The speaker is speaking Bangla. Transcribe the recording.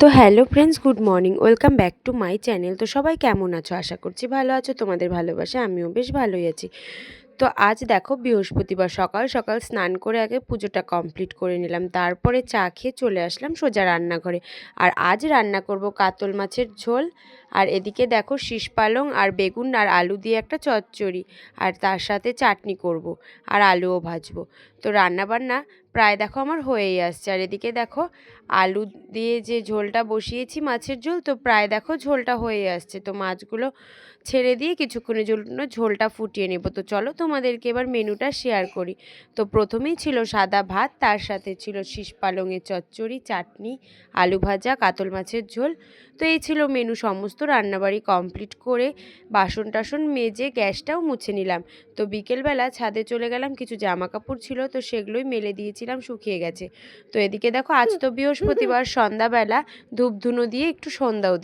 তো hello friends, good morning, welcome back to my channel. তো সবাই কেমন আছো? আশা করছি ভালো আছো। তোমাদের ভালোবাসা আমিও বেশ ভালোই আছি। তো আজ দেখো বৃহস্পতিবার, সকাল সকাল স্নান করে আগে পুজোটা কমপ্লিট করে নিলাম, তারপরে চা খেয়ে চলে আসলাম সোজা রান্নাঘরে। আর আজ রান্না করব কাতল মাছের ঝোল, আর এদিকে দেখো শীষ পালং আর বেগুন আর আলু দিয়ে একটা চচ্চড়ি, আর তার সাথে চাটনি করব আর আলুও ভাজবো। তো রান্নাবান্না প্রায় দেখো আমার হয়েই আসছে। আর এদিকে দেখো আলু দিয়ে যে ঝোলটা বসিয়েছি, মাছের ঝোল, তো প্রায় দেখো ঝোলটা হয়ে আসছে। তো মাছগুলো ছেড়ে দিয়ে কিছুক্ষণের জন্য ঝোলটা ফুটিয়ে নেব। তো চলো তোমাদেরকে এবার মেনুটা শেয়ার করি। তো প্রথমেই ছিল সাদা ভাত, তার সাথে ছিল শীষ পালংয়ের চচ্চড়ি, চাটনি, আলু ভাজা, কাতল মাছের ঝোল। তো এই ছিল মেনু। সমস্ত রান্নাবাড়ি কমপ্লিট করে বাসন টাসন মেজে গ্যাসটাও মুছে নিলাম। তো বিকেলবেলা ছাদে চলে গেলাম, কিছু জামা কাপড় ছিল তো সেগুলোই মেলে দিয়েছিলাম, শুকিয়ে গেছে। তো এদিকে দেখো আজ তো বৃহস্পতিবার, সন্ধ্যাবেলা ধূপ ধুনো দিয়ে একটু সন্ধ্যাও দিই।